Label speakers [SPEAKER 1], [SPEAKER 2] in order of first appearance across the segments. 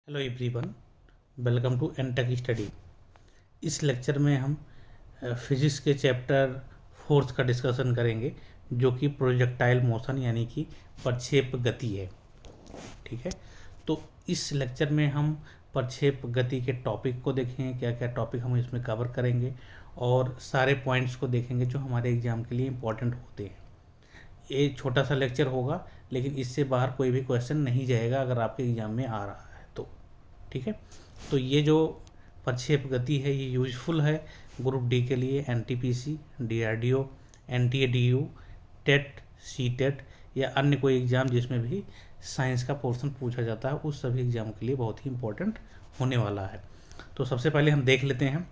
[SPEAKER 1] Hello everyone, welcome to Entech study. इस lecture में हम फिजिक्स के चैप्टर फोर्थ का डिस्कशन करेंगे, जो कि प्रोजेक्टाइल मोशन यानी कि प्रक्षेप गति है। ठीक है, तो इस लेक्चर में हम प्रक्षेप गति के टॉपिक को देखेंगे, क्या क्या टॉपिक हम इसमें कवर करेंगे और सारे पॉइंट्स को देखेंगे जो हमारे एग्ज़ाम के लिए इम्पोर्टेंट होते हैं। ये छोटा सा लेक्चर होगा, लेकिन इससे बाहर कोई भी क्वेश्चन नहीं जाएगा अगर आपके एग्ज़ाम में आ रहा है तो। ठीक है, तो ये जो प्रक्षेप गति है ये यूजफुल है ग्रुप डी के लिए, NTPC, DRDO, NTA DU, TET, CTET या अन्य कोई एग्ज़ाम जिसमें भी साइंस का पोर्शन पूछा जाता है, उस सभी एग्ज़ाम के लिए बहुत ही इंपॉर्टेंट होने वाला है। तो सबसे पहले हम देख लेते हैं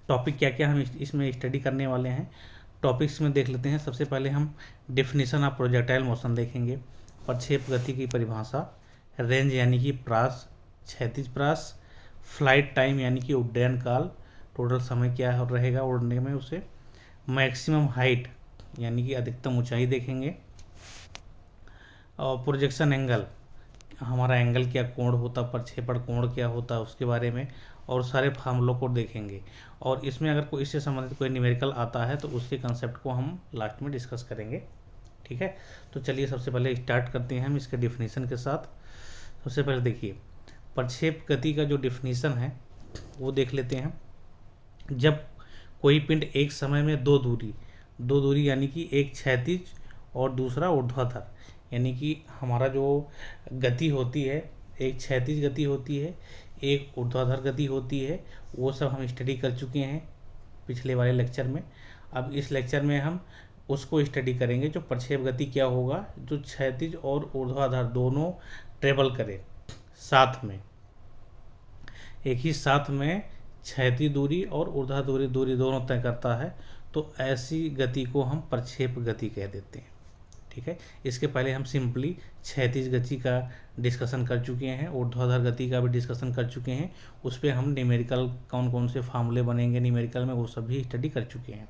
[SPEAKER 1] टॉपिक क्या क्या हम इसमें स्टडी करने वाले हैं। टॉपिक्स में देख लेते हैं। सबसे पहले हम डेफिनेशन ऑफ प्रोजेक्टाइल मोशन देखेंगे, प्रक्षेप गति की परिभाषा, रेंज यानी कि प्रास, क्षैतिज प्रास, फ्लाइट टाइम यानी कि उड्डयन काल, टोटल समय क्या रहेगा उड़ने में उसे, मैक्सिमम हाइट यानी कि अधिकतम ऊंचाई देखेंगे, और प्रोजेक्शन एंगल, हमारा एंगल क्या कोण होता, प्रक्षेपण कोण क्या होता उसके बारे में, और सारे फार्मूलों को देखेंगे। और इसमें अगर कोई इससे संबंधित कोई न्यूमेरिकल आता है तो उसके कंसेप्ट को हम लास्ट में डिस्कस करेंगे। ठीक है, तो चलिए सबसे पहले स्टार्ट करते हैं हम इसके डिफिनीसन के साथ। सबसे पहले देखिए, प्रक्षेप गति का जो डिफिनीसन है वो देख लेते हैं। जब कोई पिंड एक समय में दो दूरी यानी कि एक क्षैतिज और दूसरा ऊर्ध्वाधर, यानी कि हमारा जो गति होती है, एक क्षैतिज गति होती है, एक ऊर्ध्वाधर गति होती है, वो सब हम स्टडी कर चुके हैं पिछले वाले लेक्चर में। अब इस लेक्चर में हम उसको स्टडी करेंगे, जो प्रक्षेप गति क्या होगा, जो क्षैतिज और ऊर्ध्वाधर दोनों ट्रेवल करे साथ में, एक ही साथ में क्षैतिज दूरी और ऊर्ध्वाधर दूरी दोनों तय करता है, तो ऐसी गति को हम प्रक्षेप गति कह देते हैं। ठीक है, इसके पहले हम सिंपली क्षैतिज गति का डिस्कशन कर चुके हैं, ऊर्ध्वाधर गति का भी डिस्कशन कर चुके हैं। उस पर हम न्यूमेरिकल कौन कौन से फार्मूले बनेंगे न्यूमेरिकल में, वो सभी स्टडी कर चुके हैं।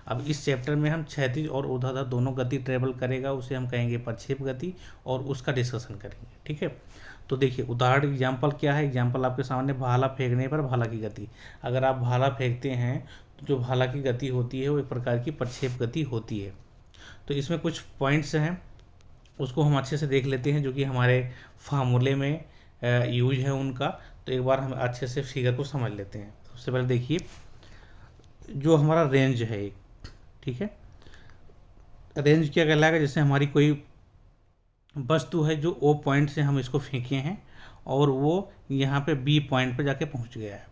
[SPEAKER 1] अब इस चैप्टर में हम क्षैतिज और ऊर्ध्वाधर दोनों गति ट्रेवल करेगा, उसे हम कहेंगे प्रक्षेप गति, और उसका डिस्कशन करेंगे। ठीक है, तो देखिए उदाहरण एग्जाम्पल क्या है। एग्जाम्पल आपके सामने, भाला फेंकने पर भाला की गति। अगर आप भाला फेंकते हैं तो जो भाला की गति होती है वो एक प्रकार की प्रक्षेप गति होती है। तो इसमें कुछ पॉइंट्स हैं, उसको हम अच्छे से देख लेते हैं, जो कि हमारे फार्मूले में यूज है उनका। तो एक बार हम अच्छे से फिगर को समझ लेते हैं। सबसे पहले देखिए, जो हमारा रेंज है एक, ठीक है, रेंज क्या कहलाएगा, जैसे हमारी कोई वस्तु है जो ओ पॉइंट से हम इसको फेंके हैं और वो यहाँ पे बी पॉइंट पर जाके पहुँच गया है,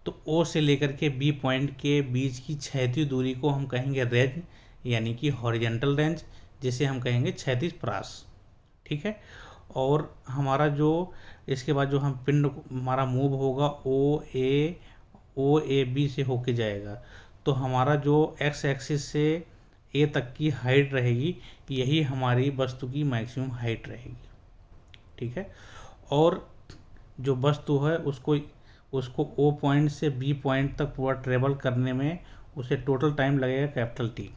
[SPEAKER 1] तो ओ से लेकर के बी पॉइंट के बीच की क्षैतिज दूरी को हम कहेंगे रेंज, यानी कि हॉरिजेंटल रेंज, जिसे हम कहेंगे क्षैतिज प्रास। ठीक है, और हमारा जो इसके बाद जो हम पिंड हमारा मूव होगा ओ ए बी से होके जाएगा, तो हमारा जो एक्स एक्सिस से ए तक की हाइट रहेगी, यही हमारी वस्तु की मैक्सिमम हाइट रहेगी। ठीक है, और जो वस्तु है उसको ओ पॉइंट से बी पॉइंट तक पूरा ट्रेवल करने में उसे टोटल टाइम लगेगा कैपिटल टी।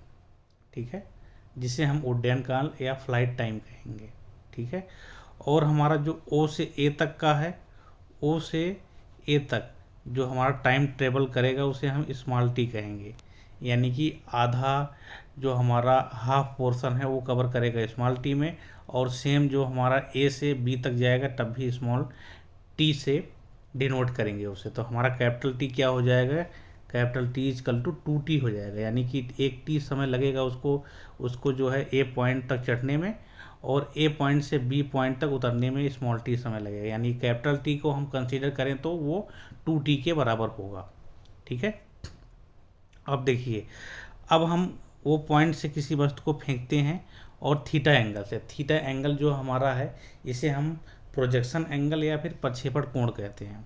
[SPEAKER 1] ठीक है, जिसे हम उड्डयन काल या फ्लाइट टाइम कहेंगे। ठीक है, और हमारा जो ओ से ए तक का है, ओ से ए तक जो हमारा टाइम ट्रेवल करेगा उसे हम स्मॉल टी कहेंगे, यानी कि आधा जो हमारा हाफ पोर्शन है वो कवर करेगा स्मॉल टी में, और सेम जो हमारा ए से बी तक जाएगा तब भी स्मॉल टी से डिनोट करेंगे उसे। तो हमारा कैपिटल टी क्या हो जाएगा, capital T equal to 2t हो जाएगा, यानी कि एक टी समय लगेगा उसको जो है ए पॉइंट तक चढ़ने में, और ए पॉइंट से बी पॉइंट तक उतरने में स्मॉल टी समय लगेगा, यानी कैपिटल टी को हम कंसीडर करें तो वो 2t के बराबर होगा। ठीक है, अब देखिए, अब हम वो पॉइंट से किसी वस्तु को फेंकते हैं और थीटा एंगल से, थीटा एंगल जो हमारा है इसे हम प्रोजेक्शन एंगल या फिर प्रक्षेपण कोण कहते हैं।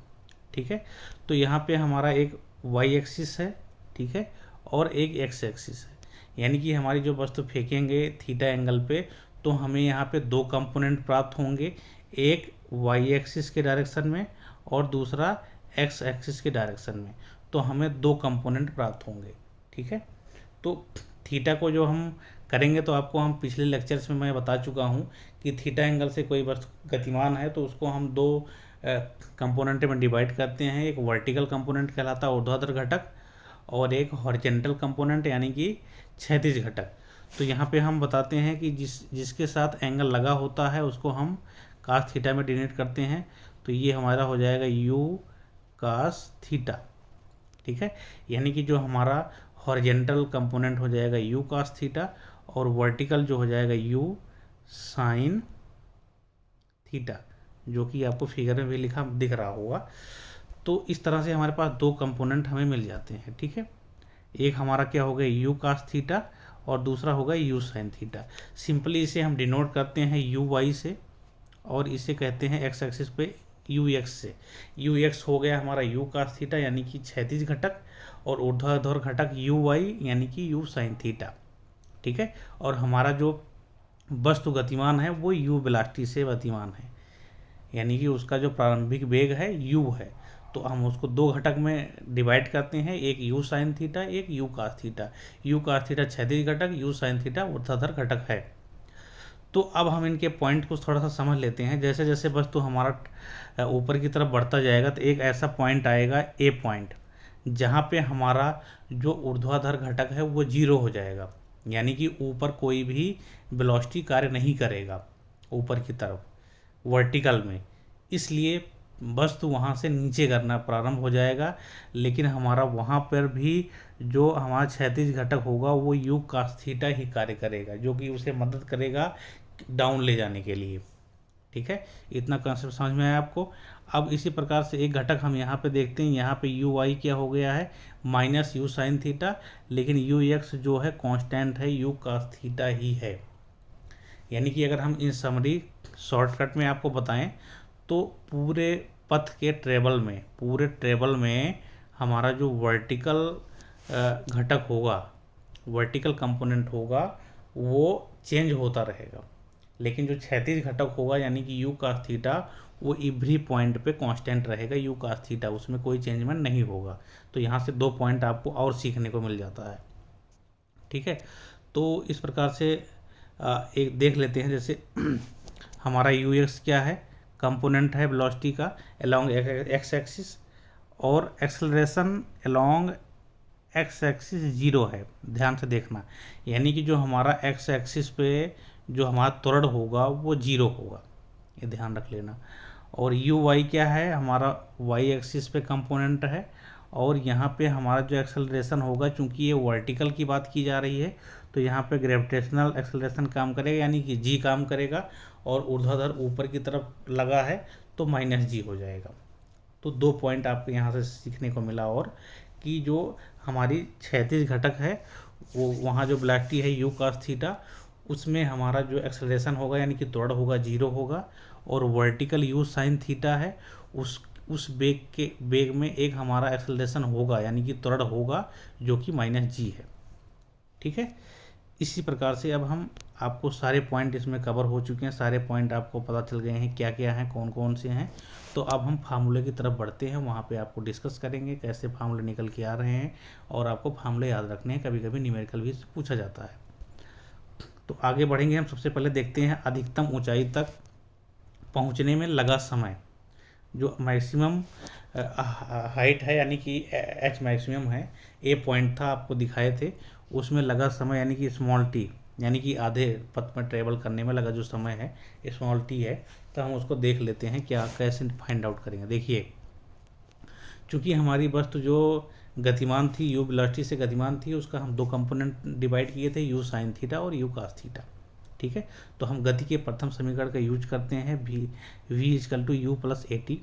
[SPEAKER 1] ठीक है, तो यहाँ पे हमारा एक वाई एक्सिस है, ठीक है, और एक एक्स एक्सिस है, यानी कि हमारी जो वस्तु फेंकेंगे थीटा एंगल पे, तो हमें यहाँ पे दो कंपोनेंट प्राप्त होंगे, एक वाई एक्सिस के डायरेक्शन में और दूसरा एक्स एक्सिस के डायरेक्शन में, तो हमें दो कंपोनेंट प्राप्त होंगे। ठीक है, तो थीटा को जो हम करेंगे, तो आपको हम पिछले लेक्चर्स में मैं बता चुका हूँ कि थीटा एंगल से कोई वस्तु गतिमान है तो उसको हम दो कंपोनेंट में डिवाइड करते हैं। एक वर्टिकल कंपोनेंट कहलाता है ऊर्ध्वाधर घटक, और एक हॉरिजॉन्टल कंपोनेंट यानी कि क्षैतिज घटक। तो यहाँ पे हम बताते हैं कि जिसके साथ एंगल लगा होता है उसको हम कास थीटा में डिनोट करते हैं। तो ये हमारा हो जाएगा यू कास थीटा, ठीक है। यानी कि जो हमारा हॉरिजॉन्टल कंपोनेंट हो जाएगा यू कास थीटा, और वर्टिकल जो हो जाएगा यू साइन थीटा, जो कि आपको फिगर में भी लिखा दिख रहा होगा। तो इस तरह से हमारे पास दो कंपोनेंट हमें मिल जाते हैं, ठीक है। एक हमारा क्या हो गया यू कास थीटा, और दूसरा होगा यू साइन थीटा। सिंपली इसे हम डिनोट करते हैं यू वाई से, और इसे कहते हैं एक्स एक्सिस पे यू एक्स से। यू एक्स हो गया हमारा यू कास थीटा यानी कि क्षैतिज घटक, और ऊर्ध्वाधर घटक यू वाई यानी कि यू साइन थीटा, ठीक है। और हमारा जो वस्तु गतिमान है वो यू वेलोसिटी से गतिमान है, यानी कि उसका जो प्रारंभिक वेग है यू है। तो हम उसको दो घटक में डिवाइड करते हैं, एक यू साइन थीटा, एक u cos theta. U cos theta क्षैतिज घटक, यू साइन थीटा ऊर्ध्वाधर घटक है। तो अब हम इनके पॉइंट को थोड़ा सा समझ लेते हैं। जैसे जैसे वस्तु हमारा ऊपर की तरफ बढ़ता जाएगा तो एक ऐसा पॉइंट आएगा ए पॉइंट, जहाँ पे हमारा जो ऊर्ध्वाधर घटक है वो जीरो हो जाएगा, यानी कि ऊपर कोई भी वेलोसिटी कार्य नहीं करेगा ऊपर की तरफ वर्टिकल में। इसलिए वस्तु वहाँ से नीचे करना प्रारंभ हो जाएगा, लेकिन हमारा वहाँ पर भी जो हमारा क्षैतिज घटक होगा वो यू कास थीटा ही कार्य करेगा, जो कि उसे मदद करेगा डाउन ले जाने के लिए, ठीक है। इतना कंसेप्ट समझ में आया आपको। अब इसी प्रकार से एक घटक हम यहाँ पे देखते हैं, यहाँ पे यू वाई क्या हो गया है माइनस यू साइन थीटा, लेकिन यू एक्स जो है कांस्टेंट है यू कास थीटा ही है। यानी कि अगर हम इन समरी शॉर्टकट में आपको बताएं तो पूरे पथ के पूरे ट्रेवल में हमारा जो वर्टिकल घटक होगा, वर्टिकल कंपोनेंट होगा, वो चेंज होता रहेगा, लेकिन जो क्षैतिज घटक होगा यानी कि यू कास थीटा वो एवरी पॉइंट पे कांस्टेंट रहेगा यू कास थीटा, उसमें कोई चेंजमेंट नहीं होगा। तो यहाँ से दो पॉइंट आपको और सीखने को मिल जाता है, ठीक है। तो इस प्रकार से एक देख लेते हैं। जैसे हमारा यू एक्स क्या है, कंपोनेंट है वेलोसिटी का अलोंग एक्स एक्सिस, और acceleration along x axis zero है, ध्यान से देखना। यानी कि जो हमारा एक्स एक्सिस पे जो हमारा त्वरण होगा वो जीरो होगा, ये ध्यान रख लेना। और यू वाई क्या है, हमारा वाई एक्सिस पे कंपोनेंट है, और यहाँ पे हमारा जो एक्सेलरेशन होगा, चूंकि ये वर्टिकल की बात की जा रही है तो यहाँ पे ग्रेविटेशनल एक्सेलरेशन काम करेगा यानी कि जी काम करेगा, और ऊर्ध्वाधर ऊपर की तरफ लगा है तो माइनस जी हो जाएगा। तो दो पॉइंट आपको यहाँ से सीखने को मिला, और कि जो हमारी क्षैतिज घटक है वो वहाँ जो वेलोसिटी है यू कास थीटा, उसमें हमारा जो एक्सेलरेशन होगा यानी कि त्वरण होगा जीरो होगा, और वर्टिकल यू साइन थीटा है उस वेग में एक हमारा एक्सेलरेशन होगा यानी कि त्वरण होगा जो कि माइनस जी है, ठीक है। इसी प्रकार से अब हम आपको सारे पॉइंट इसमें कवर हो चुके हैं, सारे पॉइंट आपको पता चल गए हैं क्या क्या हैं, कौन कौन से हैं। तो अब हम फार्मूले की तरफ बढ़ते हैं, वहाँ पे आपको डिस्कस करेंगे कैसे फार्मूले निकल के आ रहे हैं, और आपको फार्मूले याद रखने हैं, कभी कभी न्यूमेरिकल भी पूछा जाता है। तो आगे बढ़ेंगे हम। सबसे पहले देखते हैं अधिकतम ऊंचाई तक पहुँचने में लगा समय। जो मैक्सिमम हाइट है यानी कि एच मैक्सिमम है, ए पॉइंट था आपको दिखाए थे, उसमें लगा समय यानी कि स्मॉल टी, यानी कि आधे पथ में ट्रेवल करने में लगा जो समय है स्मॉल टी है। तो हम उसको देख लेते हैं क्या कैसे फाइंड आउट करेंगे। देखिए, चूँकि हमारी वस्तु जो गतिमान थी यू वेलोसिटी से गतिमान थी, उसका हम दो कंपोनेंट डिवाइड किए थे यू साइन थीटा और यू कास थीटा, ठीक है। तो हम गति के प्रथम समीकरण का यूज करते हैं v equal to u plus a t.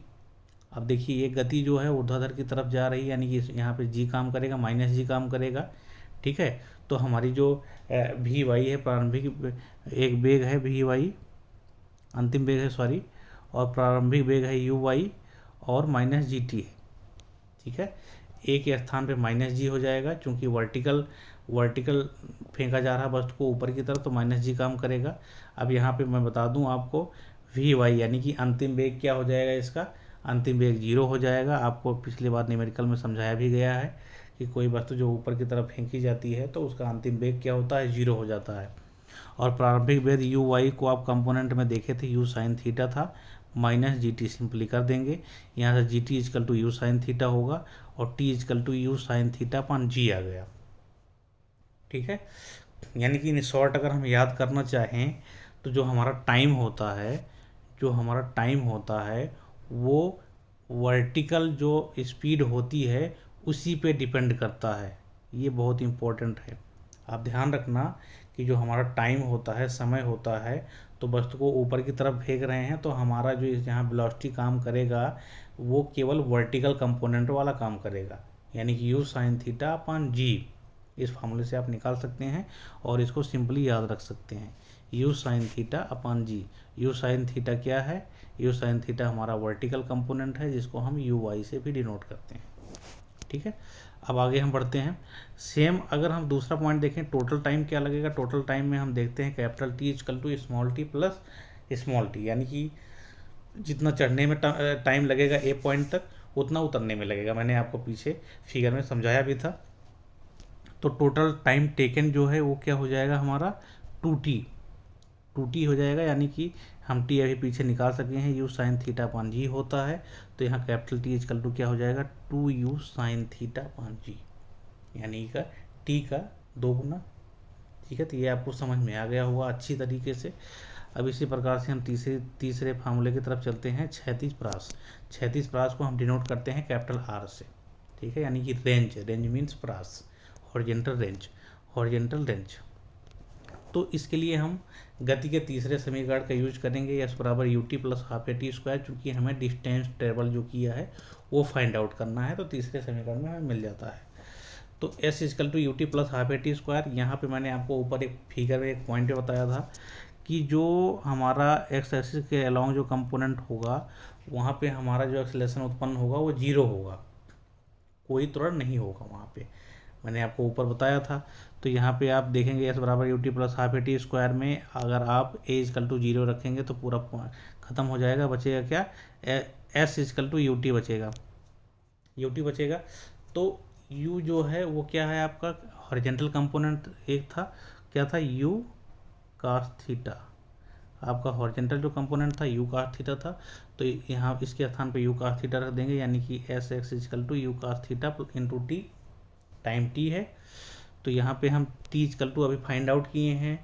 [SPEAKER 1] अब देखिए ये गति जो है ऊर्ध्वाधर की तरफ जा रही है यानी कि यहाँ पे g काम करेगा, माइनस जी काम करेगा, ठीक है। तो हमारी जो वी वाई है प्रारंभिक एक वेग है वी वाई, अंतिम वेग है सॉरी, और प्रारंभिक वेग है यू वाई, और माइनस जी टी है, ठीक है। ए के स्थान पे माइनस जी हो जाएगा, चूँकि वर्टिकल फेंका जा रहा है वस्तु को ऊपर की तरफ, तो माइनस जी काम करेगा। अब यहाँ पे मैं बता दूँ आपको वी वाई यानी कि अंतिम वेग क्या हो जाएगा, इसका अंतिम वेग जीरो हो जाएगा। आपको पिछली बार न्यूमेरिकल में समझाया भी गया है कि कोई वस्तु जो ऊपर की तरफ फेंकी जाती है तो उसका अंतिम वेग क्या होता है, जीरो हो जाता है। और प्रारंभिक वेग यू वाई को आप कंपोनेंट में देखे थे यू साइन थीटा था, माइनस जी टी सिंपली कर देंगे। यहाँ से G T equal to U sine theta होगा और T equal to U sine theta upon G आ गया। ठीक है, यानी कि इन शॉर्ट अगर हम याद करना चाहें तो जो हमारा टाइम होता है वो वर्टिकल जो स्पीड होती है उसी पे डिपेंड करता है। ये बहुत इम्पोर्टेंट है, आप ध्यान रखना कि जो हमारा टाइम होता है, समय होता है, तो वस्तु को ऊपर की तरफ फेंक रहे हैं तो हमारा जो यहाँ वेलोसिटी काम करेगा वो केवल वर्टिकल कंपोनेंट वाला काम करेगा, यानी कि यू साइन थीटा अपॉन जी। इस फार्मूले से आप निकाल सकते हैं और इसको सिंपली याद रख सकते हैं, u sine theta upon g. U sine theta क्या है? यू साइन थीटा हमारा वर्टिकल कंपोनेंट है जिसको हम यू वाई से भी डिनोट करते हैं। ठीक है, अब आगे हम बढ़ते हैं। सेम अगर हम दूसरा पॉइंट देखें, टोटल टाइम क्या लगेगा? टोटल टाइम में हम देखते हैं capital T equal to small t plus small t, यानी कि जितना चढ़ने में टाइम लगेगा ए पॉइंट तक उतना उतरने में लगेगा। मैंने आपको पीछे फिगर में समझाया भी था। तो टोटल टाइम टेकन जो है वो क्या हो जाएगा हमारा? 2t हो जाएगा, यानी कि हम टी अभी पीछे निकाल सके हैं, यू साइन थीटा पान जी होता है, तो यहाँ कैपिटल टी इजकल टू क्या हो जाएगा? 2u साइन थीटा पान जी, यानी का टी का 2 गुना। ठीक है, तो ये आपको समझ में आ गया होगा अच्छी तरीके से। अब इसी प्रकार से हम तीसरे फार्मूले की तरफ चलते हैं, क्षैतिज प्रास। क्षैतिज प्रास को हम डिनोट करते हैं कैपिटल आर से। ठीक है, यानी कि रेंज मीन्स प्रास, हॉरिजेंटल रेंज। तो इसके लिए हम गति के तीसरे समीकरण का यूज करेंगे, एस बराबर you t plus half a t square, चूँकि हमें डिस्टेंस ट्रेवल जो किया है वो फाइंड आउट करना है, तो तीसरे समीकरण में हमें मिल जाता है। तो s is equal to u t plus half a t square. यहाँ पे मैंने आपको ऊपर एक फिगर में एक पॉइंट बताया था कि जो हमारा एक्स एक्सिस के अलॉन्ग जो कंपोनेंट होगा वहाँ पे हमारा जो एक्सेलरेशन उत्पन्न होगा वो 0 होगा, कोई त्वरण नहीं होगा वहाँ पे, मैंने आपको ऊपर बताया था। तो यहाँ पे आप देखेंगे एस बराबर you t plus half a t square में अगर आप ए इजकल टू 0 रखेंगे तो पूरा ख़त्म हो जाएगा, बचेगा क्या? S is equal to u t बचेगा, तो u जो है वो क्या है आपका? हॉरिजेंटल कंपोनेंट एक था, क्या था? u cos थीटा, आपका हॉरिजेंटल जो कंपोनेंट था u cos थीटा था, तो यहाँ इसके स्थान पे u cos थीटा रख देंगे, यानी कि S x is equal to u cos theta into t, time t है। तो यहाँ पे हम t इजकल टू अभी फाइंड आउट किए हैं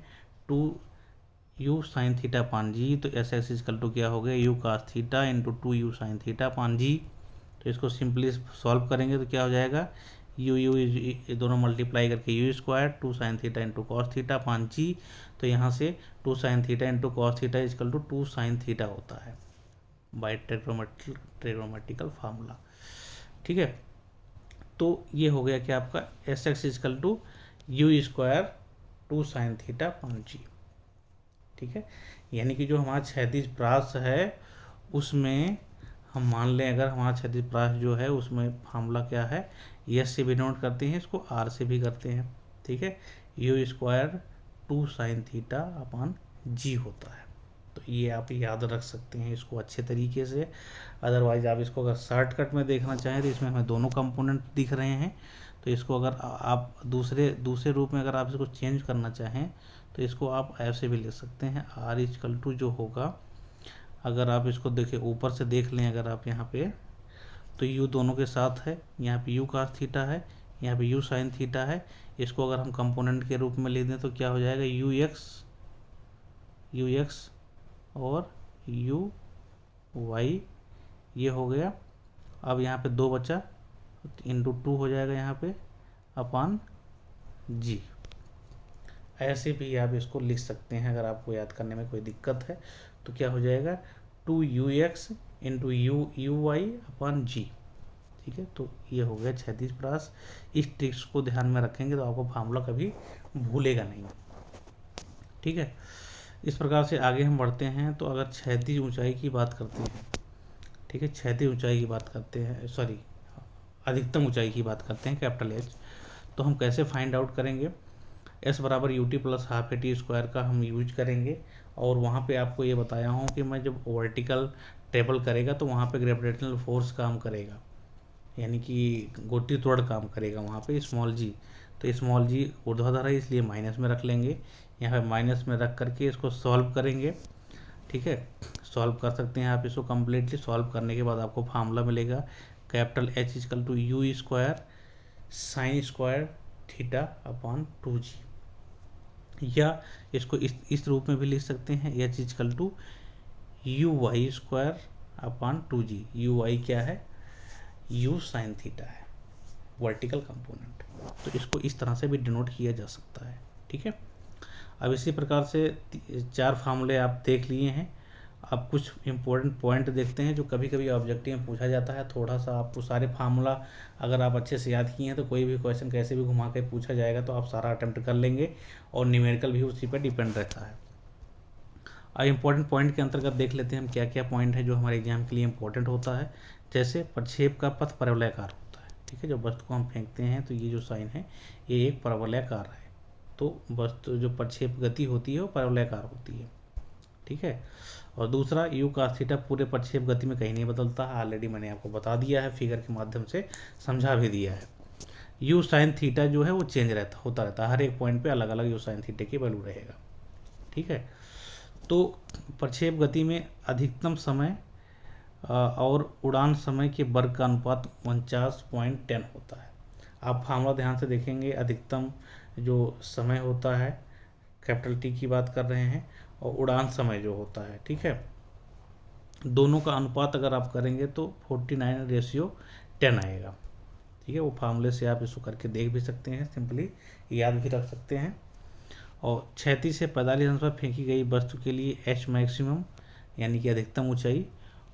[SPEAKER 1] 2u साइन थीटा पान जी, तो एस एक्स इजकल टू क्या हो गया? u cos theta into 2u sign theta पान जी। तो इसको सिंपली सॉल्व करेंगे तो क्या हो जाएगा? ये दोनों मल्टीप्लाई करके u square 2 sine theta into cos theta पान जी। तो यहाँ से 2 sine theta into cos theta is equal to 2 sine theta होता है बाय ट्रिग्नोमेट्रिकल फार्मूला। ठीक है, तो ये हो गया कि आपका S x is equal to u square 2 sine theta पान जी। ठीक है, यानी कि जो हमारा क्षैतिज प्रास है उसमें हम मान लें, अगर हमारा क्षैतिज प्रास जो है उसमें फार्मूला क्या है? एस से भी नोट करते हैं, इसको आर से भी करते हैं। ठीक है, U square 2 sine theta upon G होता है। तो ये आप याद रख सकते हैं इसको अच्छे तरीके से। अदरवाइज आप इसको अगर शॉर्टकट में देखना चाहें तो इसमें हमें दोनों कंपोनेंट दिख रहे हैं, तो इसको अगर आप दूसरे रूप में अगर आप इसको चेंज करना चाहें तो इसको आप ऐसे भी ले सकते हैं, आर इजकल टू जो होगा, अगर आप इसको देखें ऊपर से देख लें अगर आप यहाँ पे, तो u दोनों के साथ है, यहाँ पे u cos थीटा है, यहाँ पे u साइन थीटा है। इसको अगर हम कंपोनेंट के रूप में लिख दें तो क्या हो जाएगा? ux और uy, ये हो गया। अब यहाँ पे 2 बचा, इंटू 2 हो जाएगा यहाँ पे अपान g। ऐसे भी आप इसको लिख सकते हैं, अगर आपको याद करने में कोई दिक्कत है तो क्या हो जाएगा? 2ux into U Y upon G. ठीक है, तो ये हो गया क्षैतिज प्रास। इस ट्रिक्स को ध्यान में रखेंगे तो आपको फार्मूला कभी भूलेगा नहीं। ठीक है, इस प्रकार से आगे हम बढ़ते हैं। तो अगर क्षैतिज ऊंचाई की बात करते हैं, ठीक है, क्षैतिज ऊंचाई की बात करते हैं, सॉरी अधिकतम ऊंचाई की बात करते हैं कैपिटल एच, तो हम कैसे फाइंड आउट करेंगे? एस बराबर you t plus half a t square का हम यूज करेंगे। और वहाँ पे आपको ये बताया हूँ कि मैं जब वर्टिकल ट्रेवल करेगा तो वहाँ पे ग्रेविटेशनल फोर्स काम करेगा, यानी कि गोटी त्वरण काम करेगा वहाँ पे स्मॉल जी। तो स्मॉल जी ऊर्ध्वाधर है इसलिए माइनस में रख लेंगे, यहाँ पे माइनस में रख करके इसको सॉल्व करेंगे। ठीक है, सॉल्व कर सकते हैं आप इसको कम्प्लीटली। सॉल्व करने के बाद आपको फार्मूला मिलेगा capital H is equal to u square sine square theta upon 2g, या इसको इस रूप में भी लिख सकते हैं H is equal to u y square upon 2g। U y क्या है, यू साइन थीटा है, वर्टिकल कंपोनेंट, तो इसको इस तरह से भी डिनोट किया जा सकता है। ठीक है, अब इसी प्रकार से 4 फार्मूले आप देख लिए हैं। अब कुछ इम्पोर्टेंट पॉइंट देखते हैं जो कभी कभी ऑब्जेक्टिव में पूछा जाता है। थोड़ा सा आपको सारे फार्मूला अगर आप अच्छे से याद किए हैं तो कोई भी क्वेश्चन कैसे भी घुमा के पूछा जाएगा तो आप सारा अटेम्प्ट कर लेंगे, और न्यूमेरिकल भी उसी पर डिपेंड रहता है। अब इम्पोर्टेंट पॉइंट के अंतर्गत देख लेते हैं हम क्या क्या पॉइंट है जो हमारे एग्जाम के लिए इम्पोर्टेंट होता है। जैसे प्रक्षेप का पथ परवलयाकार होता है। ठीक है, जब वस्तु को हम फेंकते हैं तो ये जो साइन है ये एक परवलयाकार है, तो वस्तु जो प्रक्षेप गति होती है वो परवलयाकार होती है। ठीक है, और दूसरा यू cos थीटा पूरे प्रक्षेप गति में कहीं नहीं बदलता है, ऑलरेडी मैंने आपको बता दिया है, फिगर के माध्यम से समझा भी दिया है। यू साइन थीटा जो है वो चेंज होता रहता है, हर एक पॉइंट पे अलग अलग यू साइन थीटा की वैल्यू रहेगा। ठीक है, तो प्रक्षेप गति में अधिकतम समय और उड़ान समय के वर्ग का अनुपात 49.10 होता है। आप फार्मूला ध्यान से देखेंगे, अधिकतम जो समय होता है कैपिटल टी की बात कर रहे हैं, और उड़ान समय जो होता है, ठीक है, दोनों का अनुपात अगर आप करेंगे तो 49:10 आएगा। ठीक है, वो फार्मूले से आप इसको करके देख भी सकते हैं, सिंपली याद भी रख सकते हैं। और 36 से 45 अंश पर फेंकी गई वस्तु के लिए एच मैक्सिमम यानी कि अधिकतम ऊंचाई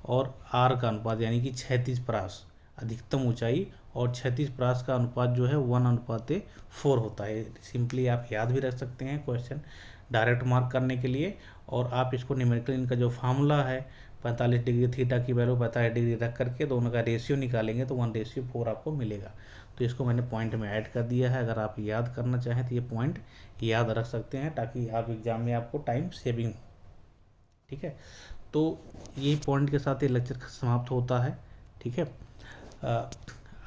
[SPEAKER 1] और आर का अनुपात यानी कि 36 प्रास अधिकतम ऊंचाई और 36 प्रास का अनुपात जो है 1:4 होता है। सिंपली आप याद भी रख सकते हैं क्वेश्चन डायरेक्ट मार्क करने के लिए, और आप इसको न्यूमेरिकल इनका जो फार्मूला है 45 डिग्री थीटा की वैल्यू 45 डिग्री रख करके दोनों का रेशियो निकालेंगे तो 1:4 आपको मिलेगा। तो इसको मैंने पॉइंट में ऐड कर दिया है। अगर आप याद करना चाहें तो ये पॉइंट याद रख सकते हैं ताकि आप एग्जाम में आपको टाइम सेविंग हो। ठीक है, तो यही पॉइंट के साथ ये लेक्चर समाप्त होता है। ठीक है,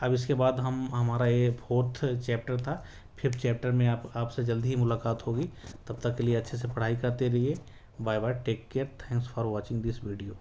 [SPEAKER 1] अब इसके बाद हमारा ये 4th चैप्टर था, 5th चैप्टर में आपसे जल्दी ही मुलाकात होगी। तब तक के लिए अच्छे से पढ़ाई करते रहिए। Bye bye, take care, thanks for watching this video.